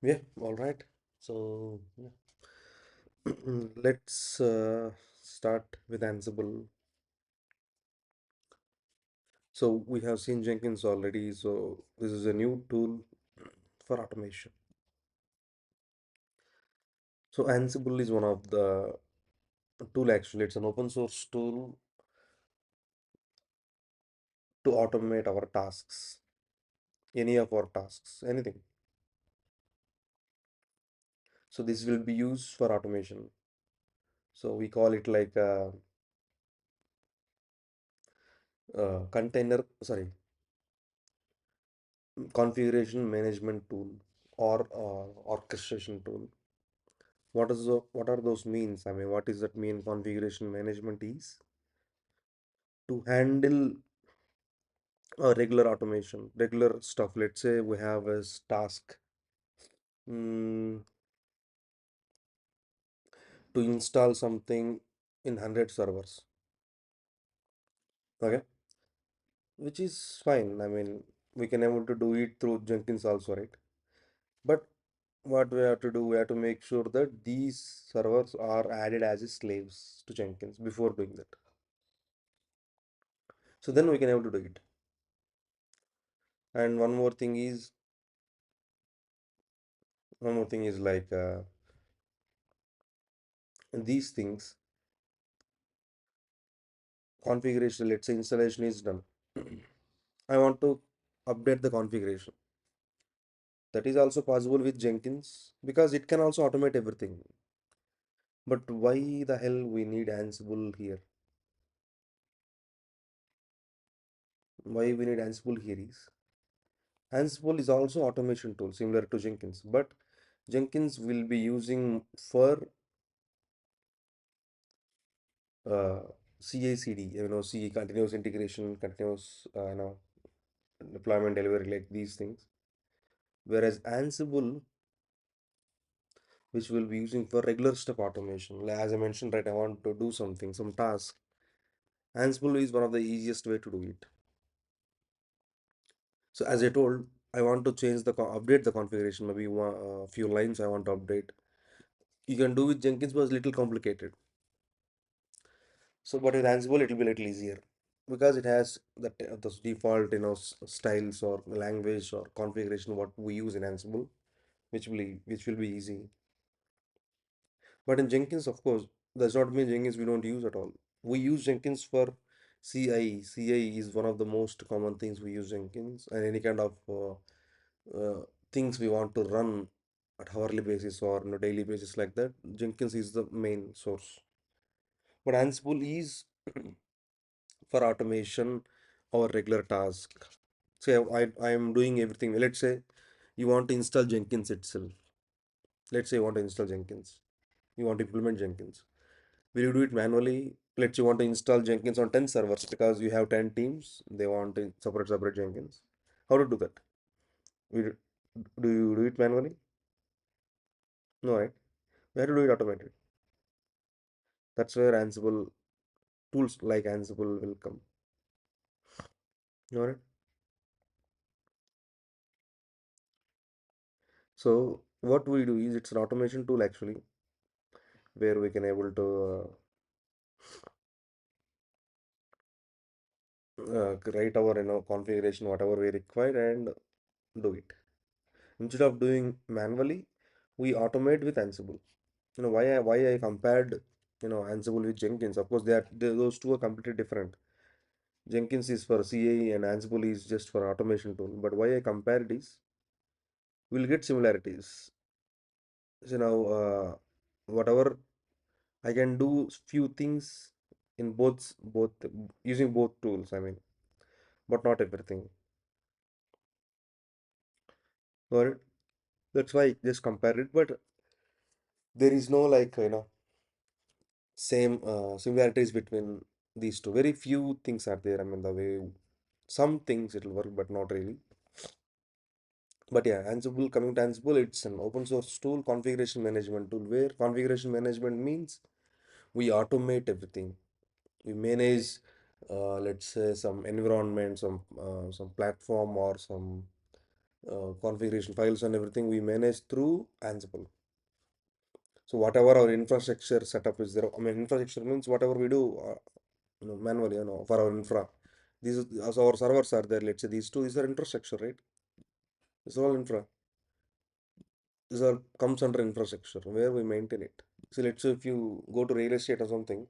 Yeah, all right. So, yeah. Let's start with Ansible. So, we have seen Jenkins already. So, this is a new tool for automation. So, Ansible is one of the tool actually. It's an open source tool to automate our tasks, any of our tasks, anything. So, this will be used for automation. So, we call it like container, sorry, configuration management tool or orchestration tool. What are those means? I mean, what is that mean? Configuration management is to handle regular automation, regular stuff. Let's say we have a task mm, to install something in 100 servers. Okay, which is fine. I mean, we can able to do it through Jenkins also, right? But what we have to do, we have to make sure that these servers are added as slaves to Jenkins before doing that. So then we can able to do it. And one more thing is like these things configuration, let's say installation is done. I want to update the configuration. That is also possible with Jenkins because it can also automate everything. But why the hell we need Ansible here? Why we need Ansible here is Ansible is also automation tool similar to Jenkins, but Jenkins will be using for uh, CI/CD, C continuous integration, continuous deployment delivery, like these things. Whereas Ansible, which we'll be using for regular step automation, like as I mentioned, right, I want to do something, some task. Ansible is one of the easiest way to do it. So as I told, I want to change update the configuration, maybe a few lines I want to update. You can do with Jenkins, but it's little complicated. So, but with Ansible, it will be little easier because it has the default, styles or language or configuration what we use in Ansible, which will be easy. But in Jenkins, of course, does not mean Jenkins we don't use at all. We use Jenkins for CI. CI is one of the most common things we use Jenkins, and any kind of things we want to run at hourly basis or on a daily basis like that. Jenkins is the main source. But Ansible is for automation or regular task. Say I am doing everything. Let's say you want to install Jenkins itself. Let's say you want to install Jenkins. You want to implement Jenkins. Will you do it manually? Let's say you want to install Jenkins on 10 servers because you have 10 teams. They want to separate Jenkins. How to do that? Will, do you do it manually? No, right? We have to do it automated. That's where Ansible tools like Ansible will come. All right. So what we do is it's an automation tool actually where we can able to write our configuration whatever we require and do it. Instead of doing manually, we automate with Ansible. Why I compared Ansible with Jenkins. Of course, those two are completely different. Jenkins is for CA and Ansible is just for automation tool. But why I compared is we'll get similarities. Whatever I can do few things in both using both tools. I mean, but not everything. Got it? That's why I just compare it. But there is no like same similarities between these two. Very few things are there. I mean, the way some things it'll work, but not really. But yeah, Ansible, coming to Ansible, it's an open source tool, configuration management tool, where configuration management means we automate everything. We manage, let's say, some environment, some platform, or some configuration files and everything we manage through Ansible. So whatever our infrastructure setup is there, I mean infrastructure means whatever we do, manually, for our infra. These as our servers are there. Let's say these two, these are infrastructure, right? This is all infra. This all comes under infrastructure where we maintain it. So let's say if you go to real estate or something,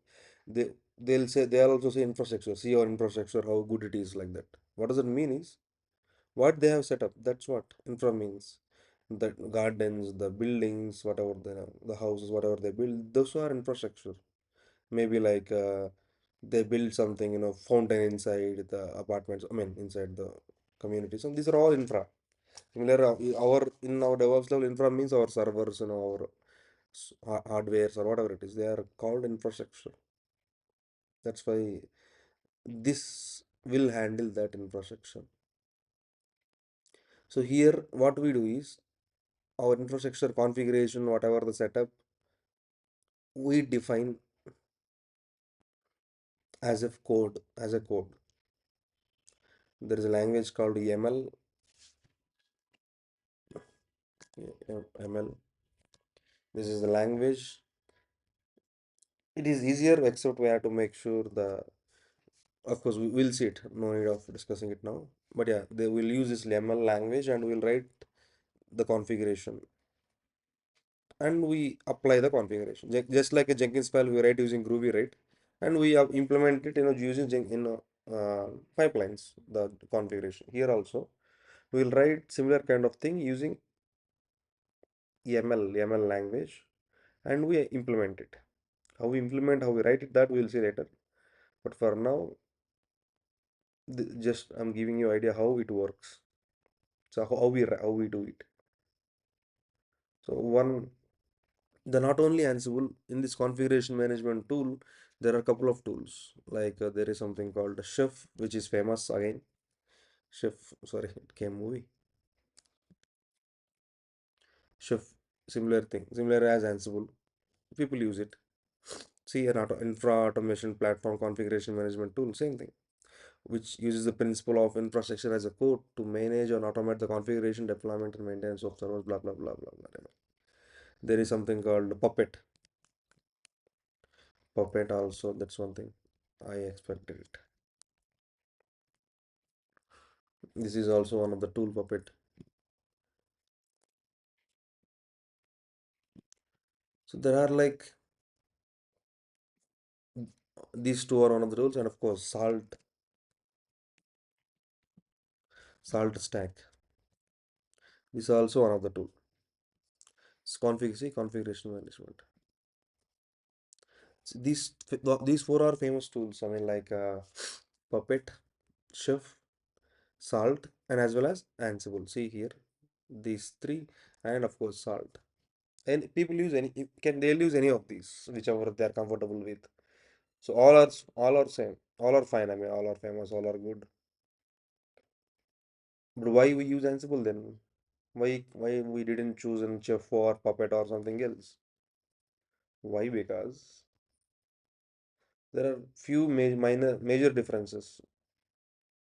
they'll also say infrastructure. See your infrastructure, how good it is, like that. What does it mean is what they have set up. That's what infra means. The gardens, the buildings, whatever the houses, whatever they build, those are infrastructure. Maybe like they build something, fountain inside the apartments, I mean inside the communities, and these are all infra. Similar, our in our DevOps level, infra means our servers, our hardwares or whatever it is. They are called infrastructure. That's why this will handle that infrastructure. So here, what we do is our infrastructure configuration, whatever the setup, we define as if code, as a code. There is a language called YAML. ML. This is the language. It is easier, except we have to make sure of course, we will see it. No need of discussing it now. But yeah, they will use this YAML language and we'll write the configuration and we apply the configuration. Just like a Jenkins file, we write using Groovy, right? And we have implement it, using pipelines, the configuration. Here also, we'll write similar kind of thing using YAML language and we implement it. How we implement, how we write it, that we'll see later. But for now, just I'm giving you idea how it works. So how we do it. So the not only Ansible in this configuration management tool, there are a couple of tools. Like there is something called Chef, which is famous again. Chef, sorry, it came movie. Chef, similar thing, similar as Ansible. People use it. See an infra automation platform configuration management tool, same thing, which uses the principle of infrastructure as a code to manage and automate the configuration, deployment, and maintenance of servers, blah blah blah blah blah. There is something called Puppet. Puppet also, that's one thing. I expected it. This is also one of the tool, Puppet. So there are like these two are one of the tools, and of course Salt Stack. This is also one of the tool. Configuration management. So these four are famous tools. I mean, like Puppet, Chef, Salt, and as well as Ansible. See here, these three, and of course Salt. And people use they'll use any of these, whichever they are comfortable with. So all are same, all are fine. I mean, all are famous, all are good. But why we use Ansible then? Why we didn't choose an Chef or Puppet or something else? Why? Because there are few major differences,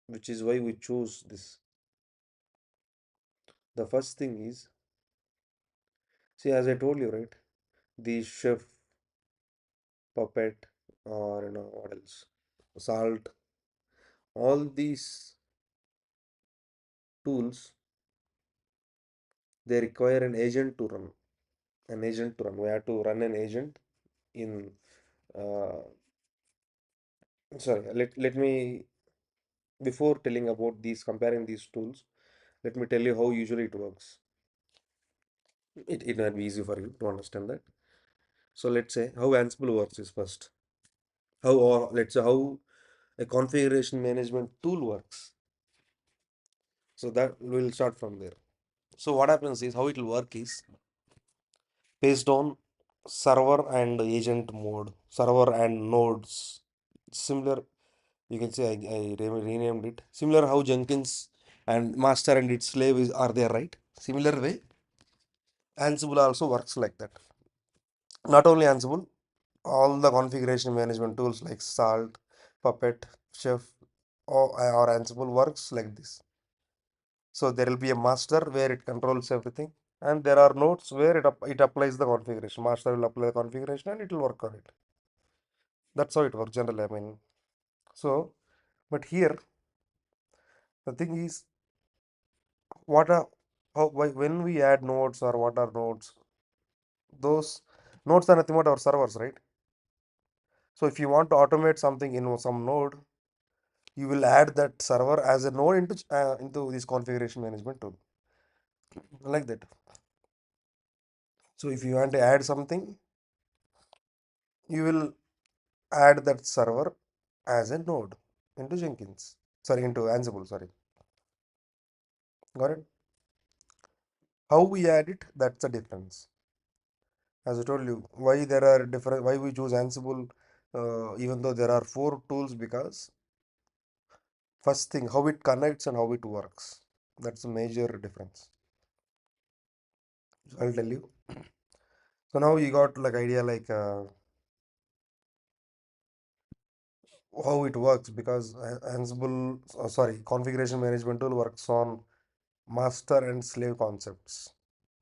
which is why we choose this. The first thing is, see, as I told you, right? The Chef, Puppet, or what else? Salt. All these tools, they require an agent to run. An agent to run. We have to run an agent in. Uh, Sorry. Let me, before telling about these, comparing these tools, let me tell you how usually it works. It might be easy for you to understand that. So let's say how Ansible works is first. Or let's say how a configuration management tool works. So that we'll start from there. So what happens is, how it will work is based on server and agent mode, server and nodes. Similar, you can say renamed it. Similar how Jenkins and master and its slave are there, right? Similar way, Ansible also works like that. Not only Ansible, all the configuration management tools like Salt, Puppet, Chef, or Ansible works like this. So there will be a master where it controls everything, and there are nodes where it applies the configuration. Master will apply the configuration and it will work on it. That's how it works generally. I mean, so but here the thing is, what are when we add nodes or what are nodes, those nodes are nothing but our servers, right? So if you want to automate something in some node, you will add that server as a node into this configuration management tool, like that. So if you want to add something, you will add that server as a node into Jenkins. Sorry, into Ansible. Sorry, got it? How we add it, that's the difference. As I told you, why there are different, why we choose Ansible, even though there are four tools, because first thing, how it connects and how it works. That's a major difference. So I'll tell you. So now you got like idea like how it works, because Ansible, sorry, configuration management tool works on master and slave concepts.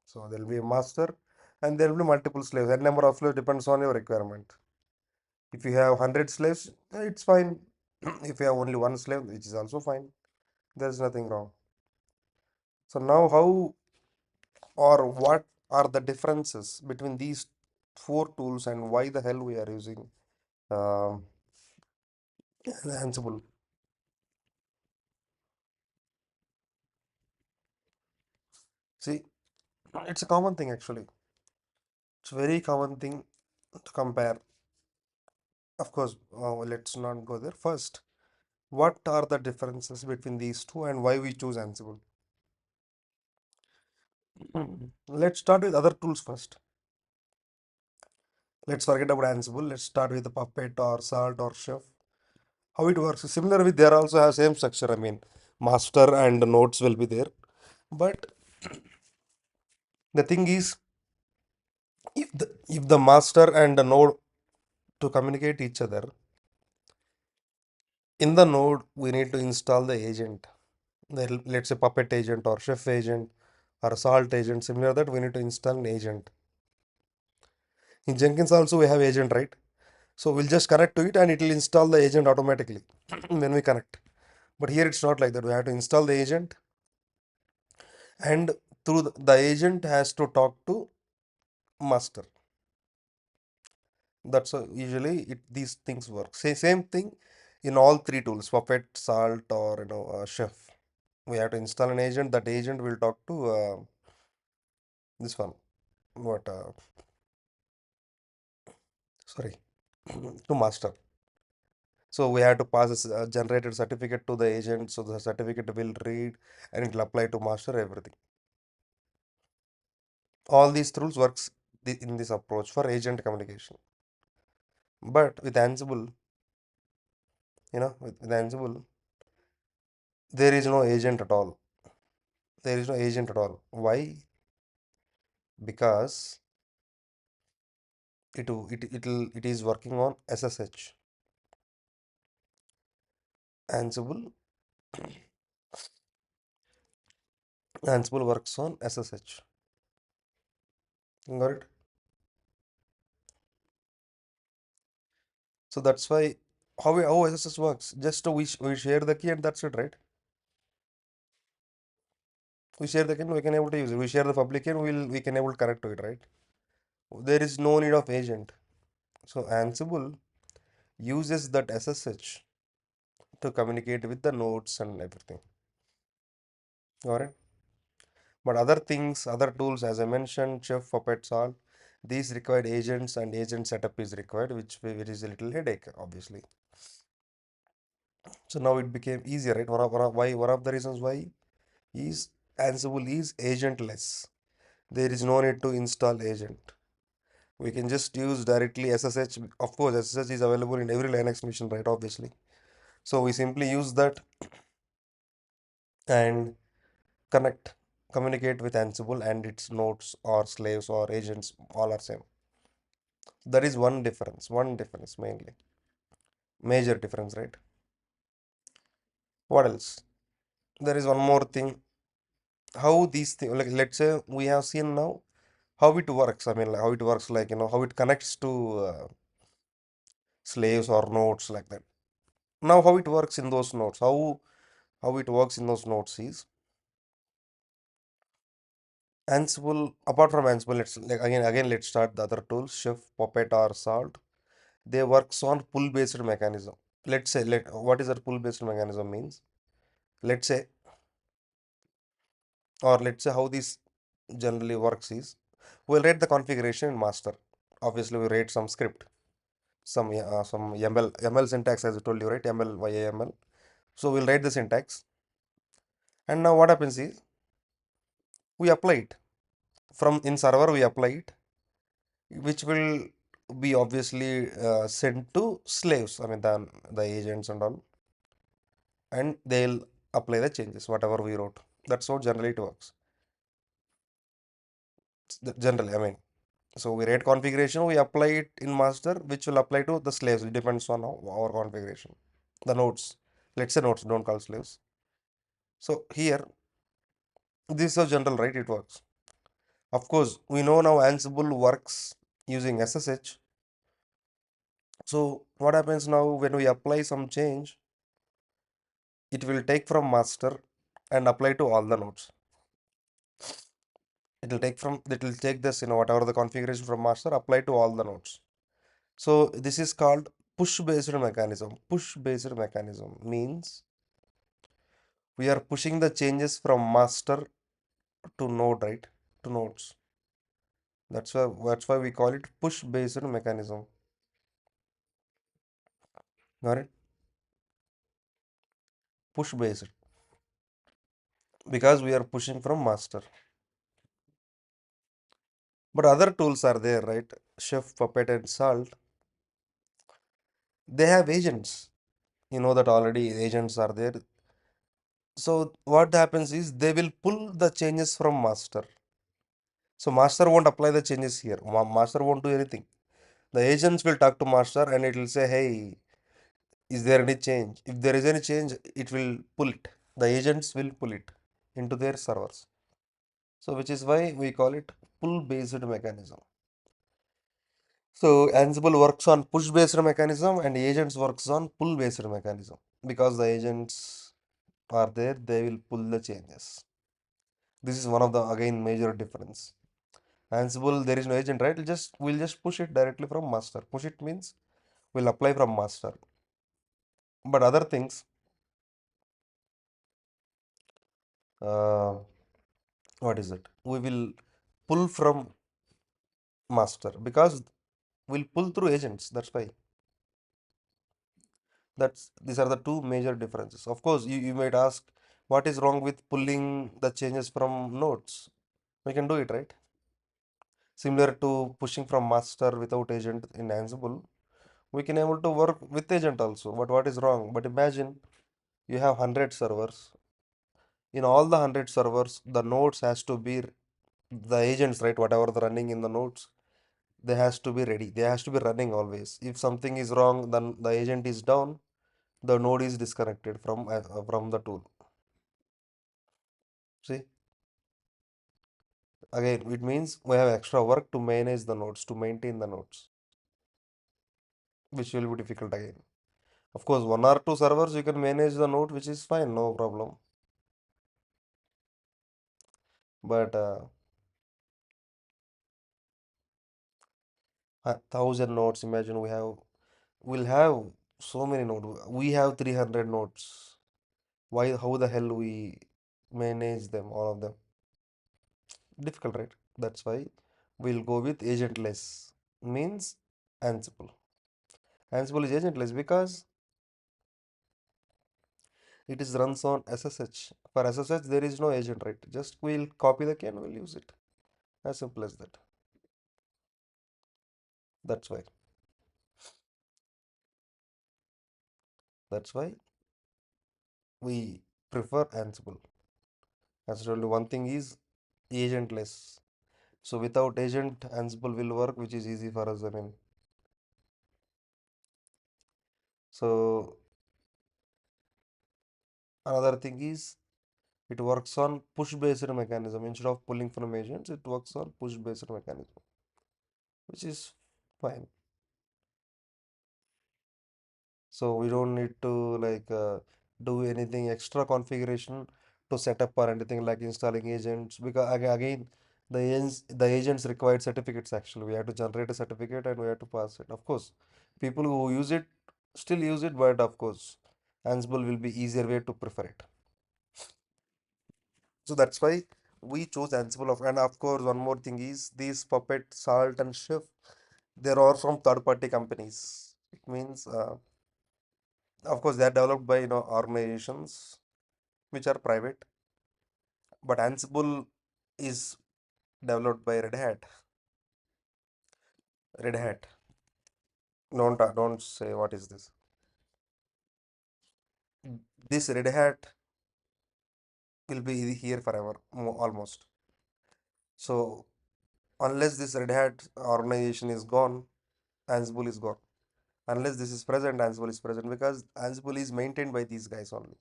So there will be a master and there will be multiple slaves. That number of slaves depends on your requirement. If you have 100 slaves, it's fine. If you have only one slave, which is also fine. There's nothing wrong. So now how or what are the differences between these four tools and why the hell we are using um Ansible? See, it's a common thing actually. It's a very common thing to compare. Of course, let's not go there. First, what are the differences between these two and why we choose Ansible? Let's start with other tools first. Let's forget about Ansible. Let's start with the Puppet or Salt or Chef. How it works? Similar with there also have same structure. I mean, master and nodes will be there. But the thing is, if the master and the node to communicate each other, in the node we need to install the agent. Let's say Puppet agent or Chef agent or Salt agent. Similar that we need to install an agent. In Jenkins also we have agent, right? So we'll just connect to it and it will install the agent automatically when we connect. But here it's not like that. We have to install the agent, and through the agent has to talk to master. That's how usually these things work. Same thing in all three tools, Puppet, Salt, or Chef. We have to install an agent. That agent will talk to this one. What? Sorry, to master. So we have to pass a generated certificate to the agent. So the certificate will read and it will apply to master everything. All these tools works in this approach for agent communication. But with Ansible, with Ansible, there is no agent at all. There is no agent at all. Why? Because it is working on SSH. Ansible Ansible works on SSH. Got it? So that's why how SSH works. Just we share the key and that's it, right? We share the key and we can able to use it. We share the public key and we can able to connect to it, right? There is no need of agent. So Ansible uses that SSH to communicate with the nodes and everything. Got it? But other things, other tools, as I mentioned, Chef, Puppet, Salt, these required agents and agent setup is required, which is a little headache, obviously. So now it became easier, right? One of the reasons why is Ansible is agentless. There is no need to install agent. We can just use directly SSH. Of course, SSH is available in every Linux machine, right? Obviously. So we simply use that and connect, communicate with Ansible and its nodes or slaves or agents, all are same. That is one difference mainly. Major difference, right? What else? There is one more thing how these things, like let's say we have seen now how it works. I mean, like, how it works, like how it connects to slaves or nodes like that. Now, how it works in those nodes, how it works in those nodes is Ansible. Apart from Ansible, let's like again let's start the other tools, Chef, Puppet, or Salt. They works on pull based mechanism. Let's say what is that pull based mechanism means? Let's say let's say how this generally works is we'll write the configuration in master. Obviously, we write some script, some YAML syntax as I told you, right? YAML via YAML. So we'll write the syntax, and now what happens is we apply it from in server. We apply it, which will be obviously sent to slaves. I mean the agents and all, and they'll apply the changes whatever we wrote. That's how generally it works. Generally, I mean. So we write configuration, we apply it in master, which will apply to the slaves. It depends on our configuration. The nodes. Let's say nodes, don't call slaves. So here, this is a general, right? It works. Of course, we know now Ansible works using SSH. So what happens now when we apply some change, it will take from master and apply to all the nodes. It will take this, whatever the configuration from master, apply to all the nodes. So this is called push based mechanism. Push based mechanism means we are pushing the changes from master to node, right? To nodes. That's why we call it push based mechanism. Got it? Push based because we are pushing from master. But other tools are there, right? Chef, Puppet, and Salt. They have agents. You know that already agents are there. So what happens is they will pull the changes from master. So master won't apply the changes here. Master won't do anything. The agents will talk to master and it will say, hey, is there any change? If there is any change, it will pull it. The agents will pull it into their servers. So which is why we call it pull based mechanism. So Ansible works on push based mechanism and agents works on pull based mechanism. Because the agents are there, they will pull the changes. This is one of the again major difference. Ansible, there is no agent, right? We'll just push it directly from master. Push it means we'll apply from master. But other things, uh, what is it? We will pull from master because we'll pull through agents. That's why. That's These are the two major differences. Of course, you might ask, what is wrong with pulling the changes from nodes? We can do it, right? Similar to pushing from master without agent in Ansible, we can able to work with agent also. But what is wrong? But imagine you have 100 servers. In all the 100 servers, the nodes has to be the agents, right? Whatever the running in the nodes, they has to be ready. They has to be running always. If something is wrong, then the agent is down. The node is disconnected from the tool. See, again, it means we have extra work to manage the nodes, to maintain the nodes, which will be difficult again. Of course, one or two servers you can manage the node, which is fine, no problem. But 1,000 nodes, imagine we'll have so many nodes. We have 300 nodes. Why? How the hell we manage them, all of them? Difficult, right? That's why we'll go with agentless. Means Ansible. Ansible is agentless because it is runs on SSH. For SSH, there is no agent, right? Just we'll copy the key and we'll use it. As simple as that. That's why. That's why we prefer Ansible. As only one thing is agentless. So without agent, Ansible will work, which is easy for us. I mean, so another thing is It works on push-based mechanism. Instead of pulling from agents, it works on push-based mechanism, which is fine. So we don't need to do anything extra configuration to set up or anything like installing agents because again the agents required certificates actually. We have to generate a certificate and we have to pass it. Of course, people who use it still use it, but of course, Ansible will be easier way to prefer it. So that's why we chose Ansible of, and of course one more thing is these Puppet, Salt and Chef, they're all from third-party companies. It means of course they are developed by organizations which are private, but Ansible is developed by Red Hat. Red Hat. Don't say what is this. This Red Hat will be here forever, almost. So unless this Red Hat organization is gone, Ansible is gone. Unless this is present, Ansible is present because Ansible is maintained by these guys only,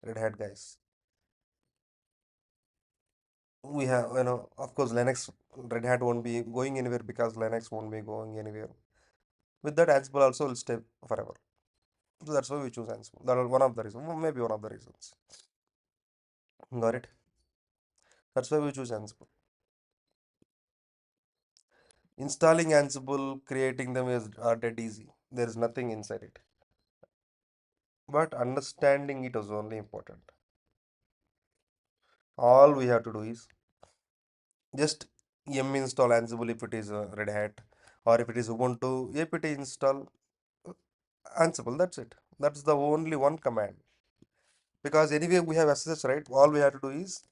Red Hat guys. We have, of course, Linux, Red Hat won't be going anywhere because Linux won't be going anywhere. With that, Ansible also will stay forever. So that's why we choose Ansible. That is one of the reasons, maybe one of the reasons. Got it? That's why we choose Ansible. Installing Ansible, creating them is dead easy. There is nothing inside it. But understanding it is only important. All we have to do is just yum install Ansible if it is Red Hat, or if it is Ubuntu, apt install Ansible. That's it. That's the only one command. Because anyway we have SSH, right? All we have to do is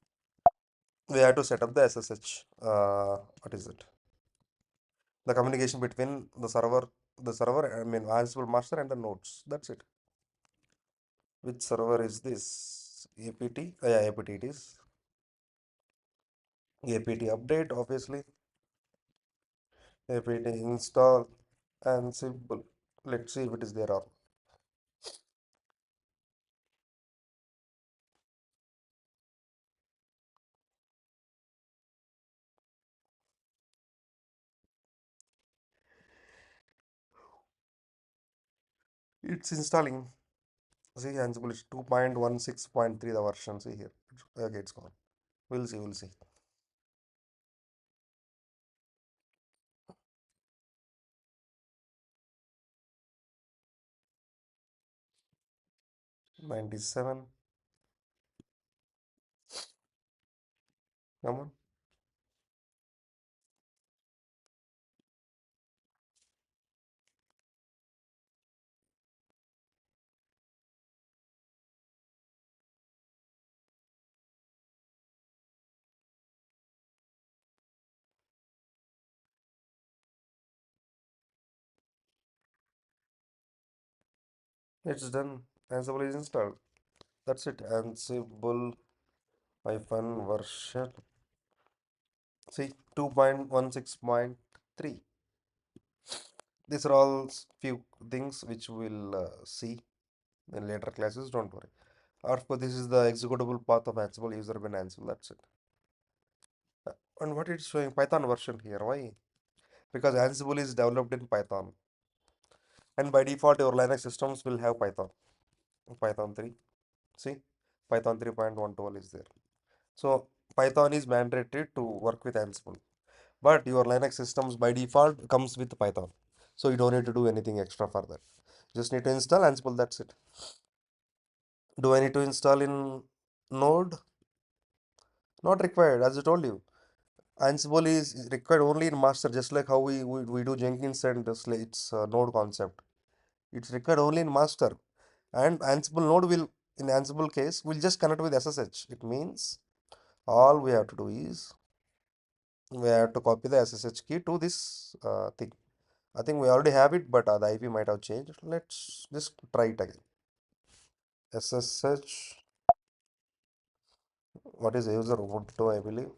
we have to set up the SSH. What is it? The communication between the server, I mean Ansible master and the nodes. That's it. Which server is this? APT? Yeah, APT it is. APT update, obviously. APT install Ansible. Let's see if it is there or it's installing. See, Ansible is 2.16.3 the version. See here. Okay, it's gone. We'll see, we'll see. 97. Come on. It's done. Ansible is installed. That's it. Ansible hyphen version. See, 2.16.3. These are all few things which we'll see in later classes. Don't worry. Of course, this is the executable path of Ansible, user bin Ansible. That's it. And what it's showing Python version here. Why? Because Ansible is developed in Python. And by default, your Linux systems will have Python. Python 3. See, Python 3.12 is there. So Python is mandated to work with Ansible. But your Linux systems by default comes with Python. So you don't need to do anything extra for that. Just need to install Ansible, that's it. Do I need to install in Node? Not required, as I told you. Ansible is required only in master, just like how we do Jenkins and its node concept. It's required only in master. And Ansible node will, in Ansible case, will just connect with SSH. It means all we have to do is we have to copy the SSH key to this thing. I think we already have it, but the IP might have changed. Let's just try it again. SSH, what is the user Ubuntu, I believe.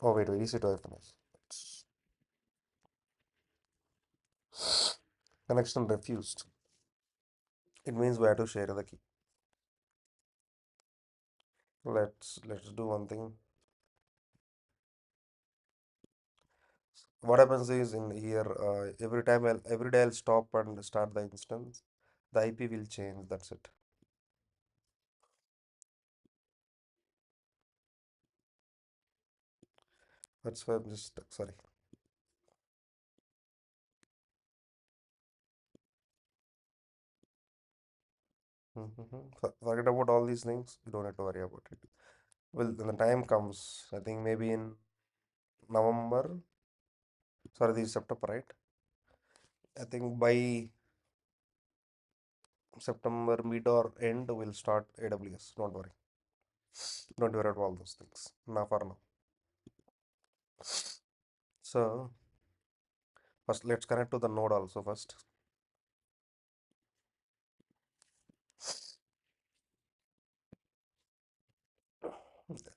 Oh, wait, EC2 FNS. Connection refused. It means we have to share the key. Let's do one thing. What happens is in here, every day I'll stop and start the instance. The IP will change. That's it. That's why I'm just sorry. Forget about all these things. You don't have to worry about it. Well, when the time comes, I think maybe in November. Sorry, this is September, right? I think by September mid or end, we'll start AWS. Don't worry. Don't worry about all those things. Now for now. So first, let's connect to the node also first.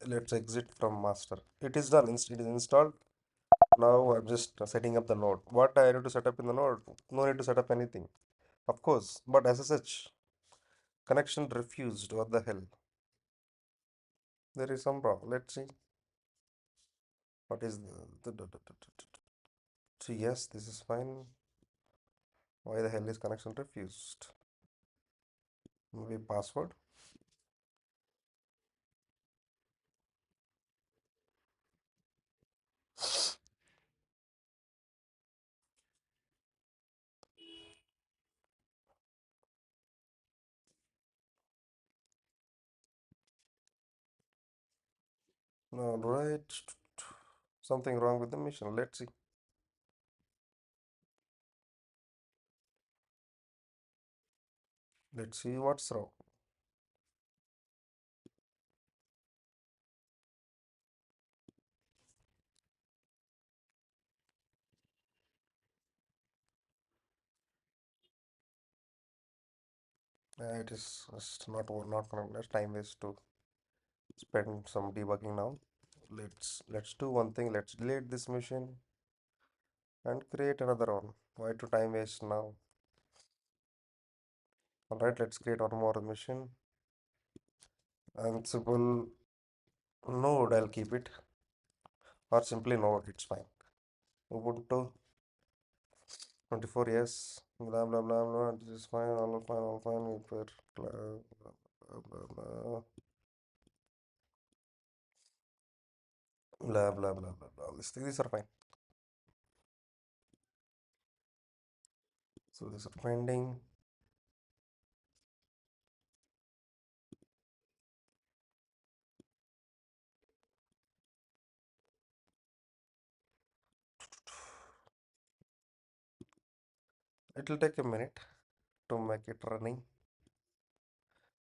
Let's exit from master. It is done. It is installed. Now I'm just setting up the node. What I need to set up in the node? No need to set up anything. Of course, but SSH connection refused. What the hell? There is some problem. Let's see. What is so yes, this is fine. Why the hell is connection refused? Maybe password. All right. Something wrong with the mission. Let's see. Let's see what's wrong. It is just not gonna time waste to spend some debugging now. Let's do one thing. Let's delete this machine and create another one. Why to time waste now? All right, let's create one more machine. Ansible node, I'll keep it, or simply node. It's fine. Ubuntu 24, yes. Blah blah blah blah. This is fine. All fine. All fine. Blah blah blah blah blah blah blah blah. Blah. These are fine. So these are pending. It will take a minute to make it running.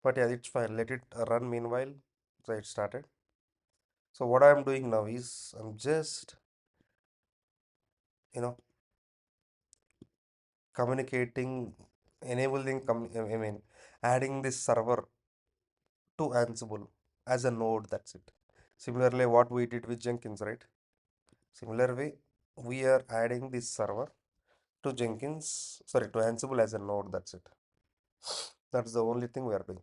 But yeah, it's fine. Let it run meanwhile. So it started. So what I'm doing now is I'm just, you know, communicating, I mean, adding this server to Ansible as a node. That's it. Similarly, what we did with Jenkins, right? Similar way, we are adding this server to to Ansible as a node. That's it. That's the only thing we are doing.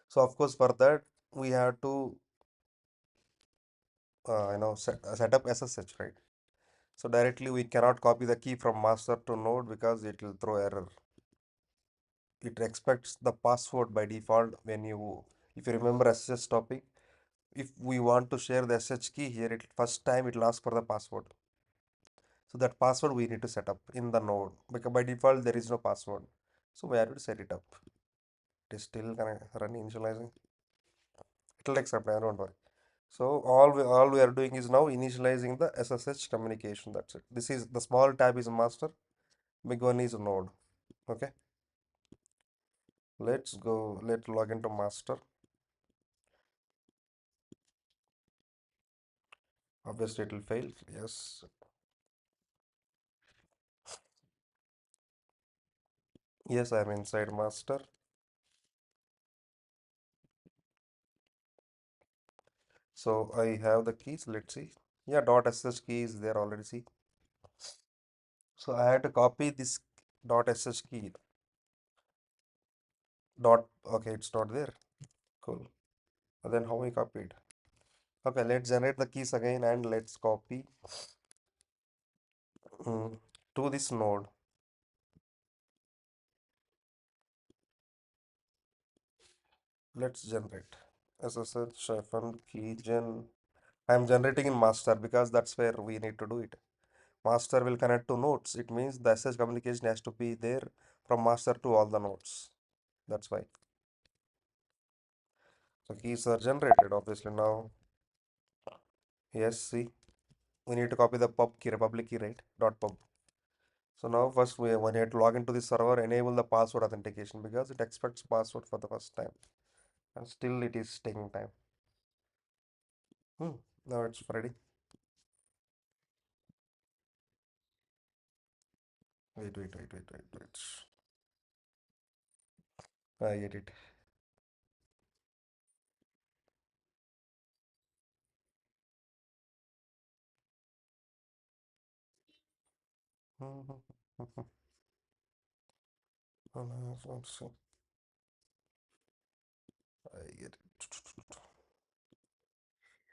So of course, for that we have to, set up SSH, right? So directly we cannot copy the key from master to node because it will throw error. It expects the password by default when if you remember SSH topic, if we want to share the SSH key here, first time it will ask for the password. So that password we need to set up in the node because by default there is no password. So we have to set it up. It is still gonna run initializing. It will take some time, don't worry. So all we are doing is now initializing the SSH communication. That's it. This is the small tab is master, big one is node. Okay. Let's go. Let's log into master. Obviously, it will fail. Yes. Yes, I'm inside master. So I have the keys. Let's see. Yeah, .sh key is there already. See. So I had to copy this .sh key. Okay, it's not there. Cool. And then how we copied? Okay, let's generate the keys again and let's copy to this node. Let's generate SSH hyphen key gen. I'm generating in master because that's where we need to do it. Master will connect to nodes. It means the SSH communication has to be there from master to all the nodes. That's why. So keys are generated obviously now. Yes, see, we need to copy the pub key, public key, right? Dot pub. So now first we need to log into the server, enable the password authentication because it expects password for the first time. And still it is taking time. Now it's ready. Wait. I get it. Let's see. I get it.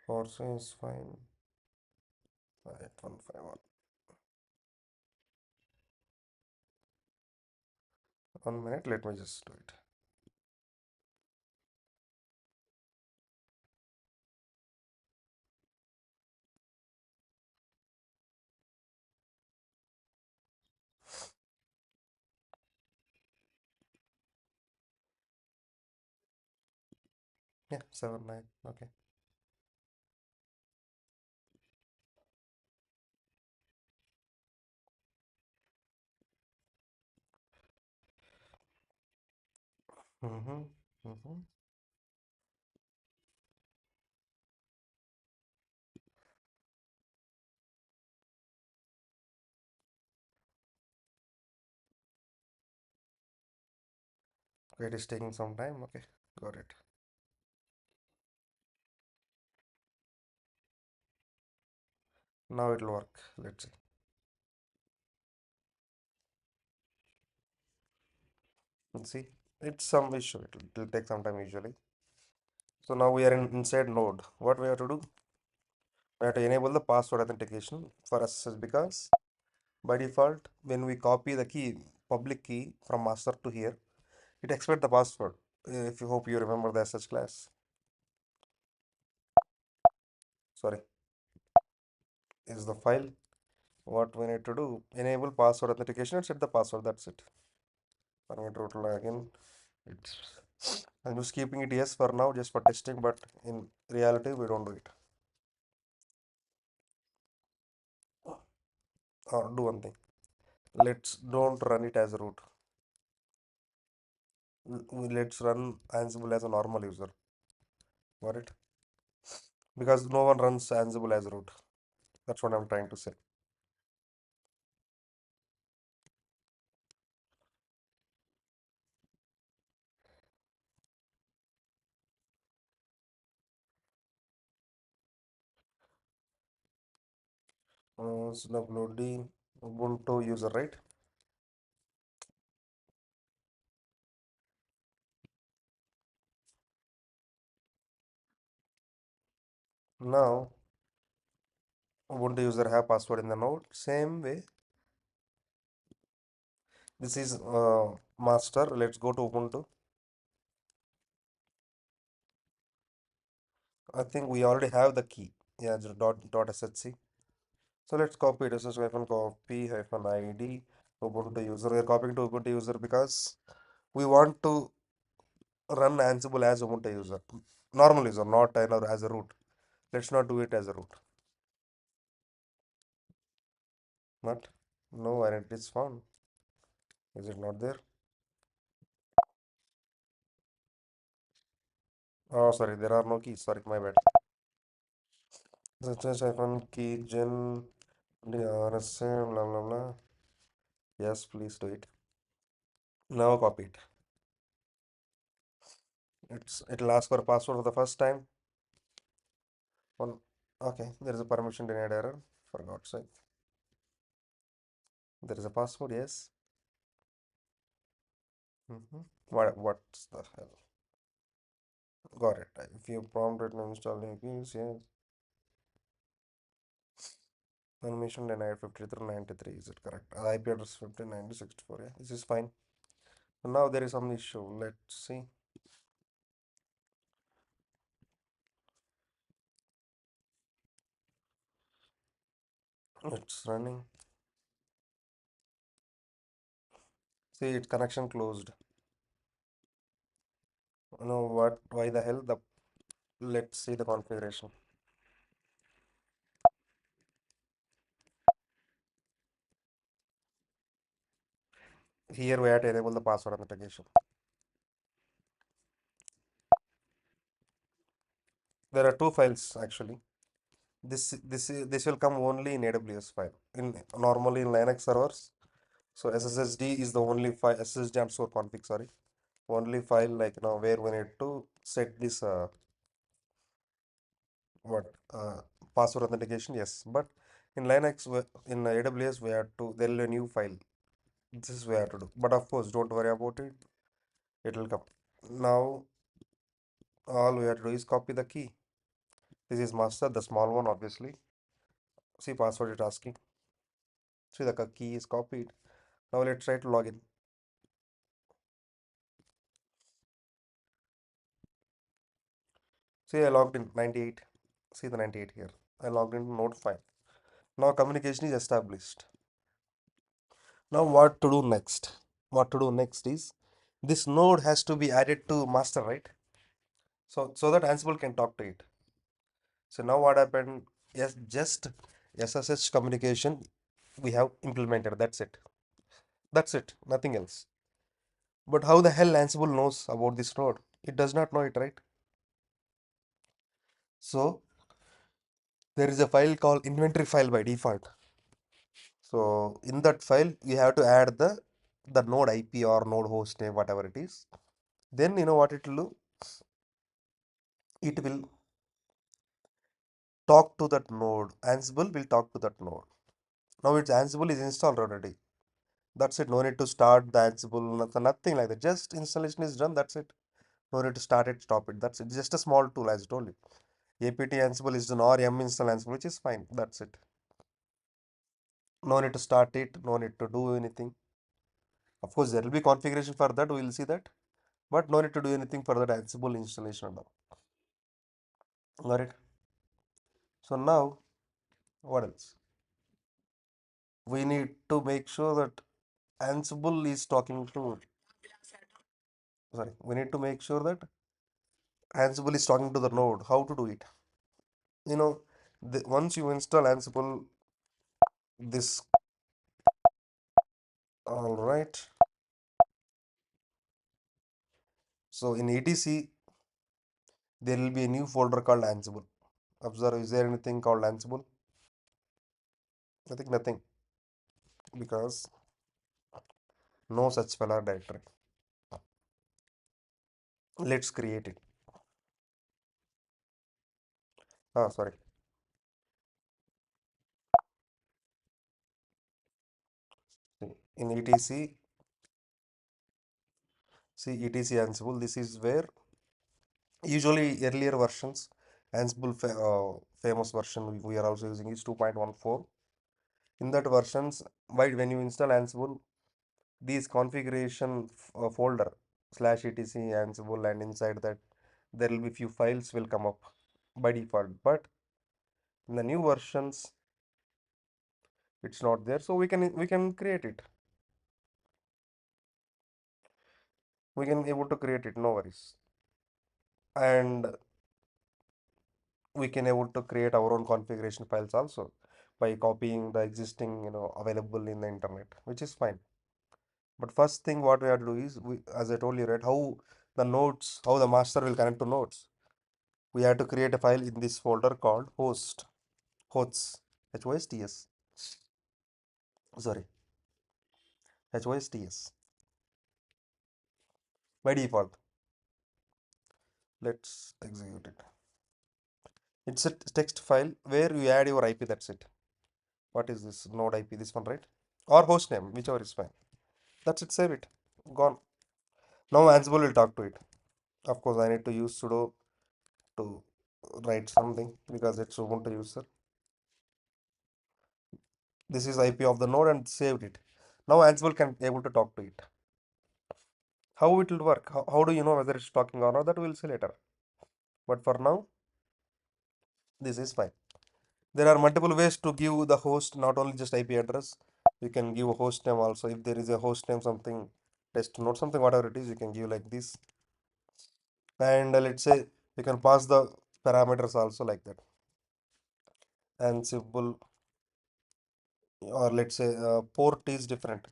Force is fine. 8151. 1 minute, let me just do it. Yeah, 79. Okay. Mm-hmm. Mm-hmm. Okay, it is taking some time. Okay, got it. Now it will work. Let's see. Let's see. It's some issue. It will take some time usually. So now we are inside node. What we have to do? We have to enable the password authentication for us because by default, when we copy the key, public key from master to here, it expects the password. If you hope you remember the SH class. Sorry, is the file. What we need to do? Enable password authentication and set the password. That's it. Permit root login. I'm just keeping it yes for now, just for testing, but in reality, we don't do it. Or do one thing. Let's don't run it as root. Let's run Ansible as a normal user. Got it? Because no one runs Ansible as root. That's what I'm trying to say. swd Ubuntu user, right? Now Ubuntu user have password in the node. Same way, this is master. Let's go to Ubuntu. I think we already have the key. Yeah, just dot shc. So let's copy it. SSH hyphen copy hyphen id Ubuntu user. We are copying to Ubuntu user because we want to run Ansible as Ubuntu user, normal user, not as a root. Let's not do it as a root. Not, no identity is found. Is it not there? Oh, sorry, there are no keys. Sorry, my bad. SSH hyphen key gen RSA blah blah blah. Yes, please do it. Now copy it. It'll ask for a password for the first time. One, okay, there is a permission denied error. For God's sake. There is a password, yes. What's the hell? Got it. If you prompt it and install APIs, yes. Permission denied 5393. Is it correct? IP address 159064. Yeah, this is fine. So now there is some issue. Let's see. It's running. See, its connection closed. You know what? Why the hell? The Let's see the configuration. Here we have to enable the password authentication. There are two files actually. This will come only in AWS file. In normally in Linux servers. So SSSD is the only file. SSD underscore config. Sorry, only file like where we need to set this what password authentication. Yes, but in Linux in AWS we have to there is a new file. This is we have to do. But of course, don't worry about it. It will come. Now all we have to do is copy the key. This is master, the small one obviously. See password it asking. See the key is copied. Now let's try to log in. See I logged in 98. See the 98 here. I logged into node 5. Now communication is established. Now what to do next? What to do next is this node has to be added to master, right? So that Ansible can talk to it. So now what happened? Yes, just SSH communication we have implemented. That's it. That's it. Nothing else. But how the hell Ansible knows about this node? It does not know it, right? So there is a file called inventory file by default. So in that file, you have to add the node IP or node host name, whatever it is. Then you know what it will do? It will talk to that node. Ansible will talk to that node. Now its Ansible is installed already. That's it. No need to start the Ansible, nothing like that. Just installation is done. That's it. No need to start it, stop it. That's it. Just a small tool, as I told you. APT Ansible is done or yum install Ansible, which is fine. That's it. No need to start it. No need to do anything. Of course, there will be configuration for that. We will see that. But no need to do anything for that Ansible installation and all. Got it? So now, what else? We need to make sure that Ansible is talking to, sorry, we need to make sure that Ansible is talking to the node. How to do it? You know, once you install Ansible, this, all right. So in etc, there will be a new folder called Ansible. Observe, is there anything called Ansible? I think nothing because no such file or directory. Let's create it. Ah, sorry. In etc, see etc Ansible. This is where usually earlier versions, Ansible famous version we are also using is 2.14. In that versions, when you install Ansible, these configuration folder /etc Ansible, and inside that there will be few files will come up by default. But in the new versions, it's not there, so we can create it. We can able to create it, no worries. And we can able to create our own configuration files also by copying the existing available in the internet, which is fine. But first thing what we have to do is, as I told you, right, how the master will connect to nodes. We have to create a file in this folder called hosts, HOSTS, sorry, HOSTS by default. Let's execute it. It's a text file where you add your IP. That's it. What is this node IP? This one, right? Or host name, whichever is fine. That's it. Save it. Gone. Now Ansible will talk to it. Of course, I need to use sudo to write something because it's Ubuntu user. This is IP of the node and saved it. Now Ansible can able to talk to it. How it will work? How do you know whether it's talking or not? That we'll see later. But for now, this is fine. There are multiple ways to give the host, not only just IP address. You can give a host name also. If there is a host name, something test node, something whatever it is, you can give like this. And let's say you can pass the parameters also like that. Ansible, or let's say port is different.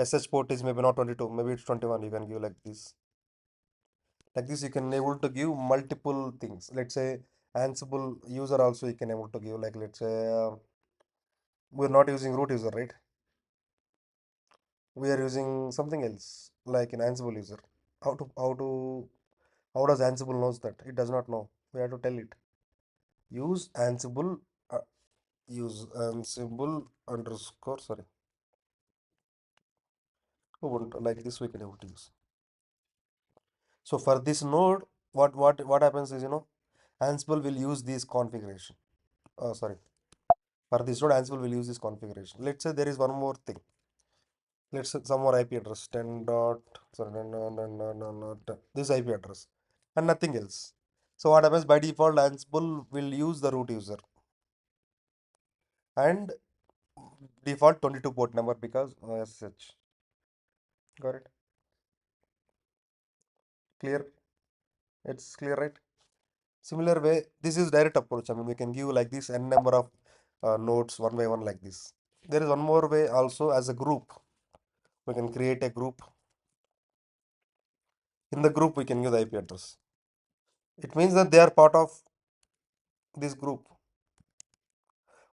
SH port is maybe not 22, maybe it's 21. You can give like this. Like this, you can able to give multiple things. Let's say Ansible user also you can able to give, like let's say we're not using root user, right? We are using something else like an Ansible user. How does Ansible knows that? It does not know. We have to tell it. Use Ansible. Use Ansible underscore, sorry, Ubuntu, like this we can able to use. So for this node, what happens is, Ansible will use this configuration. Sorry, for this node, Ansible will use this configuration. Let's say there is one more thing. Let's say some more IP address 10 dot, sorry, no, no, no, no, no, no, this IP address and nothing else. So what happens by default, Ansible will use the root user and default 22 port number because SH. Got it? Clear? It's clear, right? Similar way, this is direct approach. I mean, we can give like this n number of nodes one by one like this. There is one more way also as a group. We can create a group. In the group, we can give the IP address. It means that they are part of this group.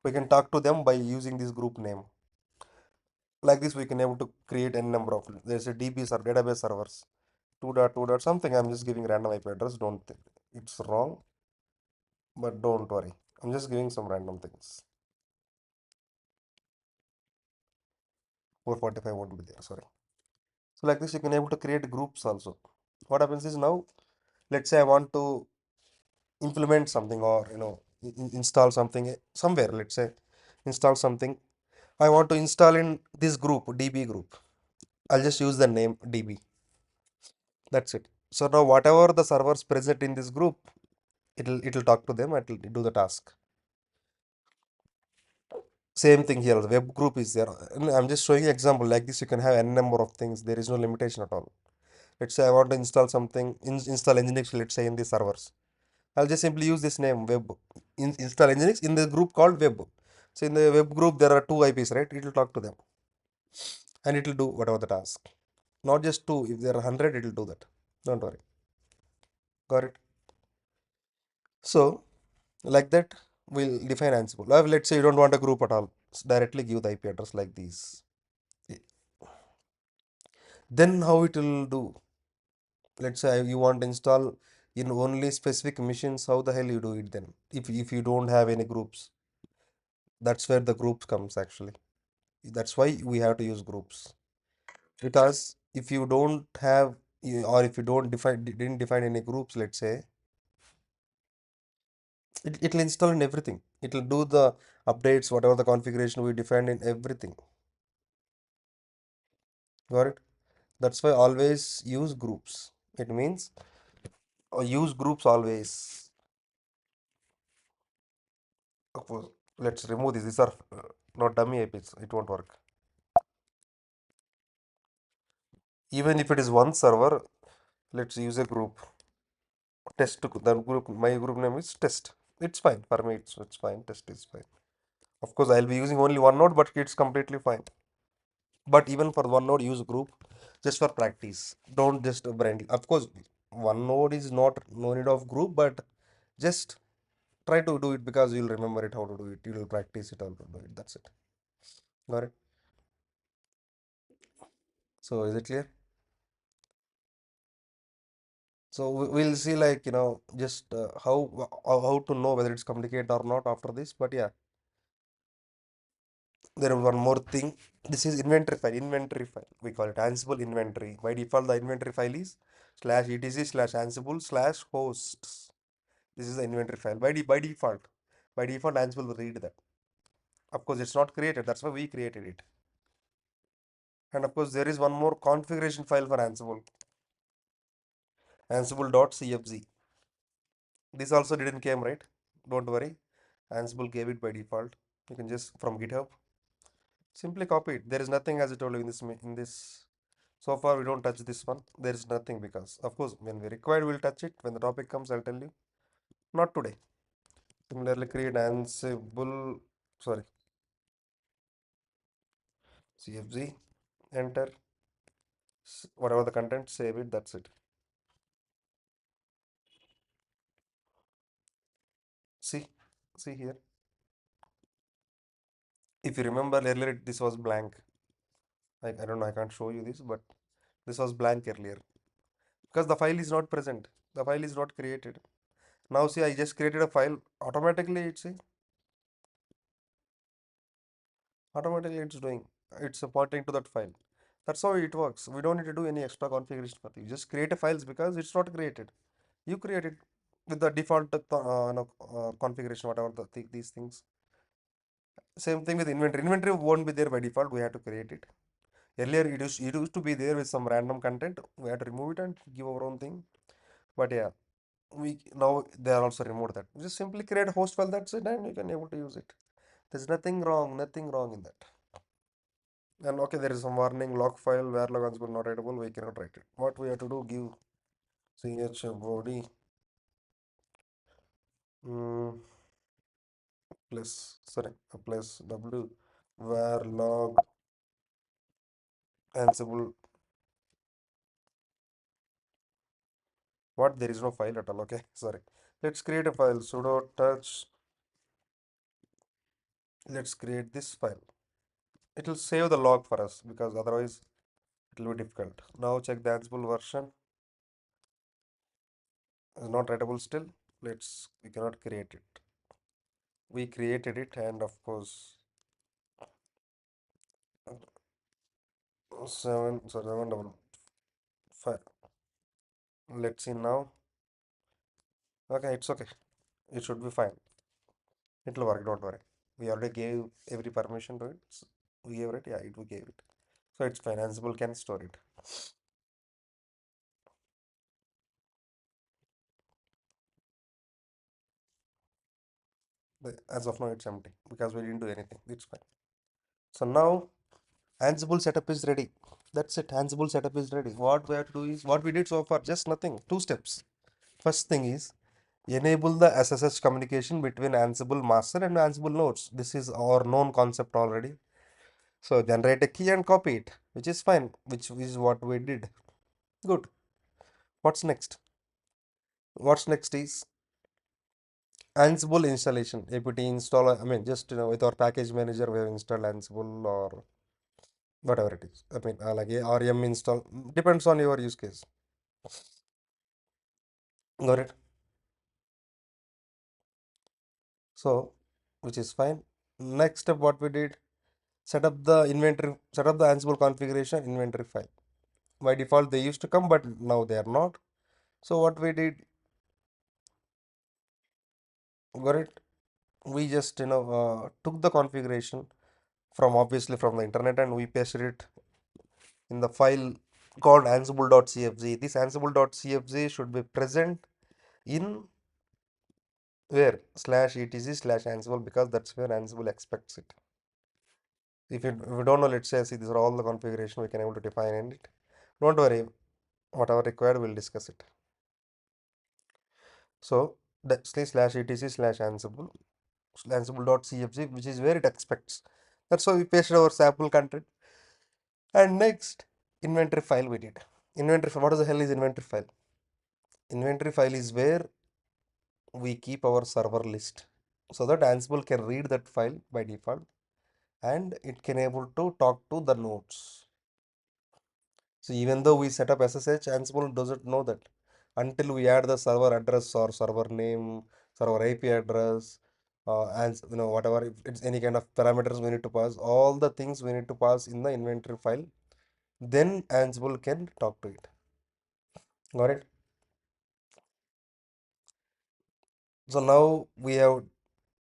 We can talk to them by using this group name. Like this, we can able to create n number of. There's a DB server, database servers. 2.2 dot something. I'm just giving random IP address. Don't think it's wrong, but don't worry. I'm just giving some random things. 445 won't be there. Sorry. So like this, you can able to create groups also. What happens is now, let's say I want to implement something or install something somewhere. Let's say install something. I want to install in this group, DB group. I'll just use the name DB. That's it. So now whatever the servers present in this group, it'll talk to them. It'll do the task. Same thing here. The web group is there. And I'm just showing you example like this. You can have n number of things. There is no limitation at all. Let's say I want to install something, install Nginx, let's say in the servers. I'll just simply use this name web. Install Nginx in the group called web. So in the web group, there are two IPs, right? It will talk to them and it will do whatever the task. Not just two. If there are 100, it will do that. Don't worry. Got it? So like that, we'll define Ansible. Let's say you don't want a group at all. Directly give the IP address like this. Then how it will do? Let's say you want to install in only specific machines. How the hell you do it then? If you don't have any groups, that's where the groups comes actually. That's why we have to use groups, because if you don't have or if you don't didn't define any groups, let's say it'll install in everything. It'll do the updates, whatever the configuration we defined in everything. Got it? That's why always use groups. It means use groups always. Of course, let's remove this. These are not dummy IPs. It won't work. Even if it is one server, let's use a group. Test to the group. My group name is test. It's fine for me. It's fine. Test is fine. Of course, I'll be using only one node, but it's completely fine. But even for one node, use group just for practice. Don't just blindly. Of course, one node is not no need of group, but just try to do it because you'll remember it how to do it. You'll practice it how to do it. That's it. Got it? So is it clear? So we'll see like just how to know whether it's complicated or not after this. But yeah, There is one more thing. This is inventory file. Inventory file. We call it Ansible inventory. By default, the inventory file is slash etc slash Ansible slash hosts. This is the inventory file. By default. By default, Ansible will read that. Of course, it's not created. That's why we created it. And of course, there is one more configuration file for Ansible. Ansible.cfg. This also didn't came right. Don't worry. Ansible gave it by default. You can just from GitHub simply copy it. There is nothing as I told you in this. So far, we don't touch this one. There is nothing because, of course, when we require, we'll touch it. When the topic comes, I'll tell you. Not today. Similarly, create Ansible, sorry, CFG, enter, whatever the content, save it, that's it. See, see here. If you remember earlier, this was blank. I don't know, I can't show you this, but this was blank earlier because the file is not present. The file is not created. Now, see, I just created a file. Automatically it's doing. It's pointing to that file. That's how it works. We don't need to do any extra configuration for it. You just create a files because it's not created. You create it with the default configuration, whatever these things. Same thing with inventory. Inventory won't be there by default. We have to create it. Earlier, it used to be there with some random content. We had to remove it and give our own thing. But yeah, we now they are also removed that. Just simply create a host file. That's it, and you can able to use it. There's nothing wrong. Nothing wrong in that. And okay, there is some warning log file where log is not writable. We cannot write it. What we have to do? Give chbody mm, plus sorry plus w where log ansible. What, there is no file at all. Okay, sorry. Let's create a file. Sudo touch. Let's create this file. It will save the log for us because otherwise it will be difficult. Now check the Ansible version. Is not writable still. We cannot create it. We created it, and of course 7 Let's see now. Okay, it's okay. It should be fine. It'll work, don't worry. We already gave every permission to it. We gave it, yeah, we gave it. So it's fine. Ansible can store it. As of now, it's empty because we didn't do anything. It's fine. So now Ansible setup is ready. That's it. Ansible setup is ready. What we have to do is what we did so far, just nothing. Two steps. First thing is enable the SSH communication between Ansible master and Ansible nodes. This is our known concept already. So generate a key and copy it, which is fine, which is what we did. Good. What's next? What's next is Ansible installation. apt installer. I mean, just with our package manager, we have installed Ansible or whatever it is. I mean, like a RM install depends on your use case. Got it? So, which is fine. Next step, what we did, set up the Ansible configuration inventory file. By default, they used to come, but now they are not. So, what we did, got it? We just took the configuration from obviously from the internet and we pasted it in the file called ansible.cfg. This ansible.cfg should be present in where slash etc slash ansible because that's where Ansible expects it. If we don't know, let's say, see, these are all the configuration we can able to define in it. Don't worry, whatever required, we'll discuss it. So that slash etc slash ansible ansible.cfg, which is where it expects. That's why we pasted our sample content. And next, inventory file we did. Inventory file. What the hell is inventory file? Inventory file is where we keep our server list so that Ansible can read that file by default and it can able to talk to the nodes. So even though we set up SSH, Ansible doesn't know that until we add the server address or server name, server IP address, and whatever, if it's any kind of parameters we need to pass, all the things we need to pass in the inventory file, then Ansible can talk to it. Got it? So now we have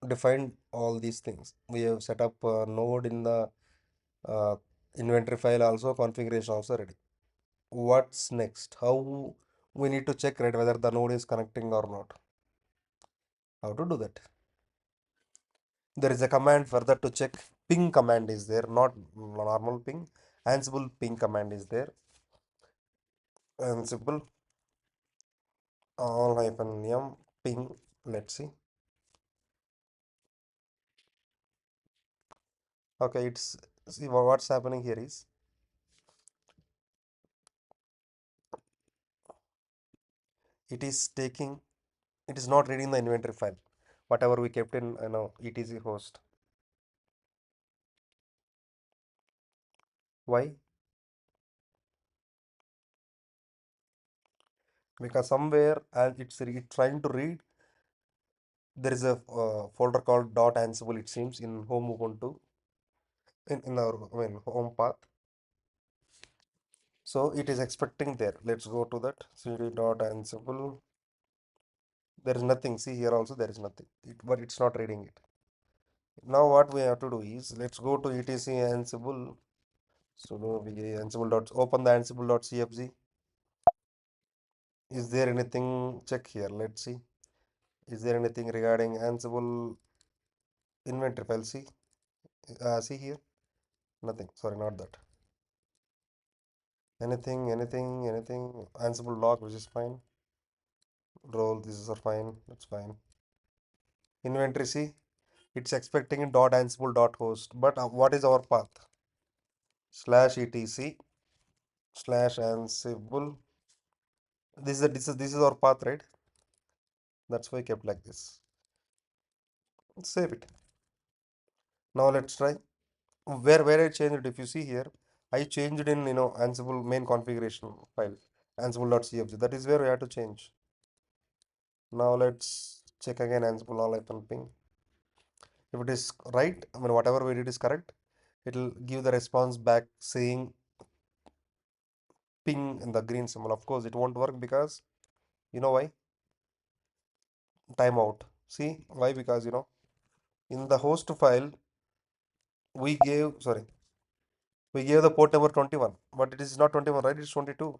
defined all these things. We have set up a node in the uh, inventory file, also configuration also ready. What's next? How we need to check, right, whether the node is connecting or not? How to do that? There is a command further to check. Ping command is there, not normal ping. Ansible ping command is there. Ansible all hyphen yum ping. Let's see. Okay, it's see what's happening here is it is taking, it is not reading the inventory file, whatever we kept in etc host. Why? Because somewhere and trying to read, there is a folder called .ansible, it seems, in home Ubuntu, in our, I mean, home path. So it is expecting there. Let's go to that cd.ansible. There is nothing. See here also there is nothing. But it's not reading it. Now what we have to do is let's go to etc ansible. So ansible dot open the ansible.cfg. Is there anything? Check here. Let's see. Is there anything regarding Ansible inventory file? See, see here. Nothing. Sorry, not that. Anything. Ansible log, which is fine. Role, this is fine. That's fine. Inventory, see, it's expecting dot ansible dot host. But what is our path? Slash etc slash ansible. This is our path, right? That's why I kept like this. Save it. Now let's try. Where I changed it, if you see here, I changed in Ansible main configuration file, ansible.cfg. That is where we have to change. Now let's check again Ansible all hyphen ping. If it is right, I mean whatever we did is correct, it will give the response back saying ping in the green symbol. Of course, it won't work because you know why? Timeout. See why? Because in the host file we gave, sorry, we gave the port number 21, but it is not 21, right? It's 22.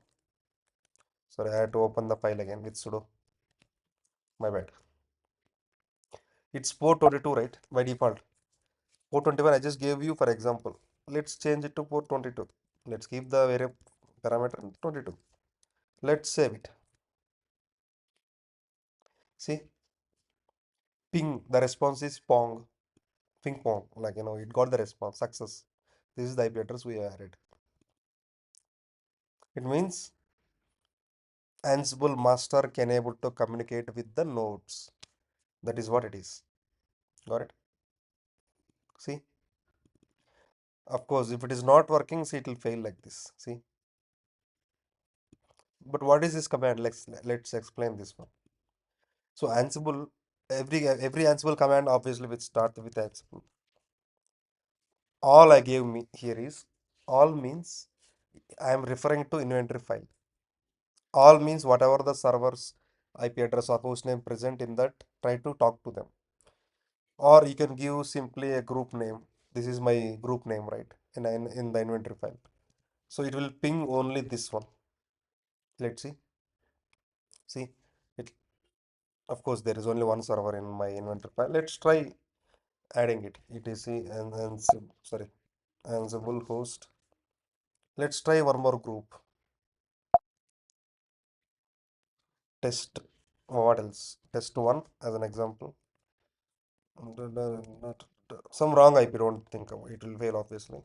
Sorry, I had to open the file again with sudo. My bad. It's port 22, right? By default. Port 21, I just gave you for example. Let's change it to port 22. Let's keep the variable parameter 22. Let's save it. See, ping, the response is pong, ping pong. Like, it got the response, success. This is the IP address we added. It means Ansible master can able to communicate with the nodes. That is what it is. Got it? See, of course, if it is not working, see, it will fail like this. See, but what is this command? Let's explain this one. So Ansible, every Ansible command obviously will start with Ansible. All I gave me here is all means I am referring to inventory file. All means whatever the server's IP address or host name present in that, try to talk to them. Or you can give simply a group name. This is my group name, right? In the inventory file. So it will ping only this one. Let's see. See, it, of course there is only one server in my inventory file. Let's try adding it. etc and sorry, Ansible host. Let's try one more group. Test. What else? Test one as an example. Some wrong IP. Don't think about it. It will fail obviously.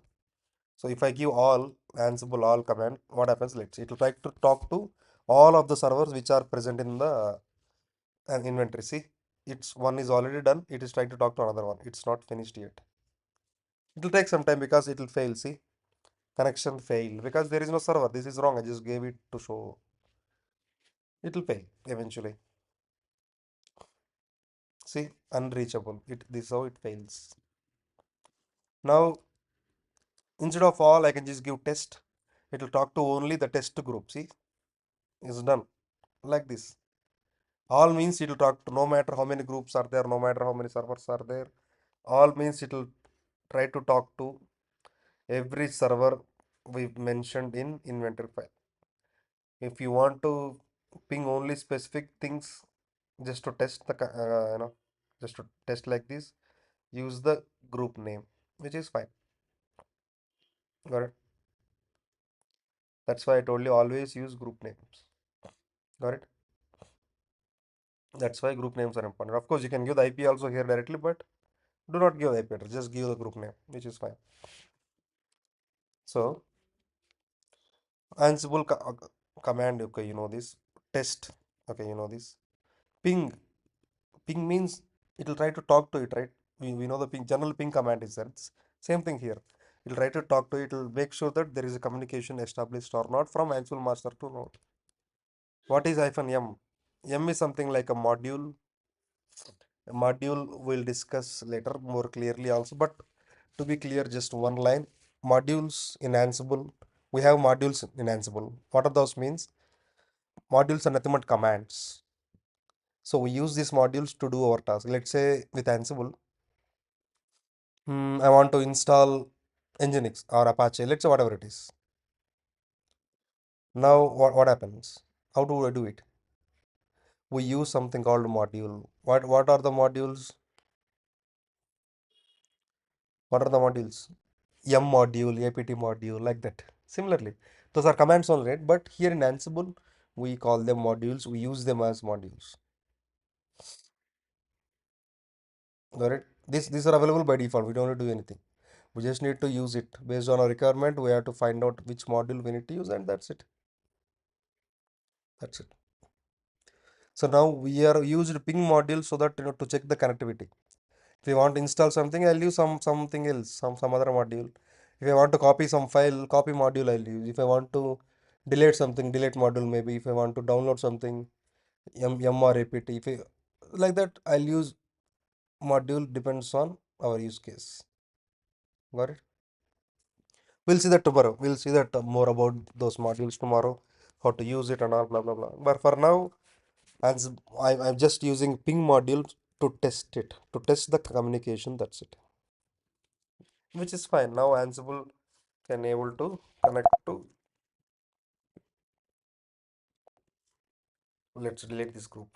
So if I give all Ansible all command, what happens? Let's see. It will try to talk to all of the servers which are present in the inventory. See, it's one is already done. It is trying to talk to another one. It's not finished yet. It will take some time because it will fail. See, connection failed because there is no server. This is wrong. I just gave it to show. It will fail eventually. See, unreachable. This is how it fails. Now, instead of all, I can just give test. It will talk to only the test group. See, it's done like this. All means it will talk to no matter how many groups are there, no matter how many servers are there. All means it will try to talk to every server we've mentioned in inventory file. If you want to ping only specific things just to test the just to test like this, use the group name, which is fine. Got it? That's why I told you always use group names. Got it? That's why group names are important. Of course, you can give the IP also here directly, but do not give the IP address. Just give the group name, which is fine. So Ansible command, okay, you know this. Test, okay, you know this. Ping, ping means it will try to talk to it, right? We know the ping general ping command is there. It's same thing here. It will try to talk to it. It will make sure that there is a communication established or not from Ansible master to node. What is hyphen m? M is something like a module. A module we'll discuss later more clearly also, but to be clear, just one line. Modules in Ansible. We have modules in Ansible. What are those means? Modules are nothing but commands. So we use these modules to do our task. Let's say with Ansible, I want to install Nginx or Apache. Let's say whatever it is. Now what happens? How do I do it? We use something called module. What are the modules? What are the modules? M module, APT module, like that. Similarly, those are commands only, right? But here in Ansible, we call them modules. We use them as modules. Got it? These are available by default. We don't need to do anything. We just need to use it based on our requirement. We have to find out which module we need to use, and that's it. That's it. So now we are used ping module so that to check the connectivity. If you want to install something, I'll use something else, some other module. If I want to copy some file, copy module I'll use. If I want to delete something, delete module maybe. If I want to download something, M or APT. If I, like that, I'll use module depends on our use case. Got it? We'll see that tomorrow. We'll see that more about those modules tomorrow, how to use it and all blah blah blah. But for now, as I'm just using ping module to test it, to test the communication. That's it. Which is fine. Now Ansible can able to connect to. Let's delete this group.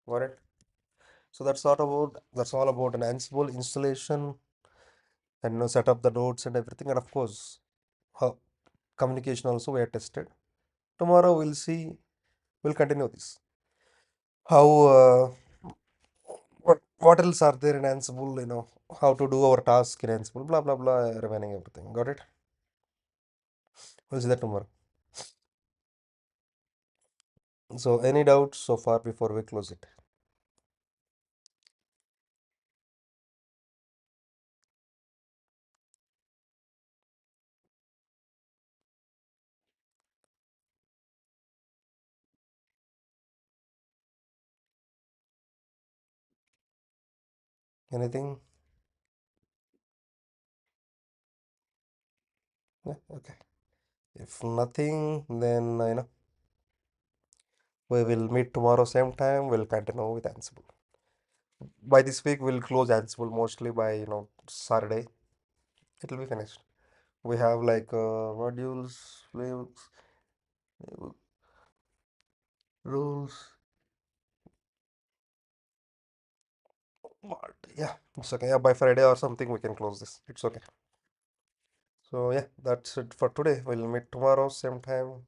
Got it? So that's all about an Ansible installation and set up the nodes and everything. And of course, how communication also we are tested. Tomorrow we'll see. We'll continue this. How what else are there in Ansible? How to do our task in Ansible. Blah blah blah. Remaining everything. Got it? We'll see that tomorrow. So any doubts so far before we close it? Anything? Yeah, okay. If nothing, then we will meet tomorrow same time. We'll continue with Ansible. By this week, we'll close Ansible mostly by Saturday. It will be finished. We have like modules, playbooks, rules. What? Yeah, it's okay. Yeah, by Friday or something, we can close this. It's okay. So yeah, that's it for today. We'll meet tomorrow same time.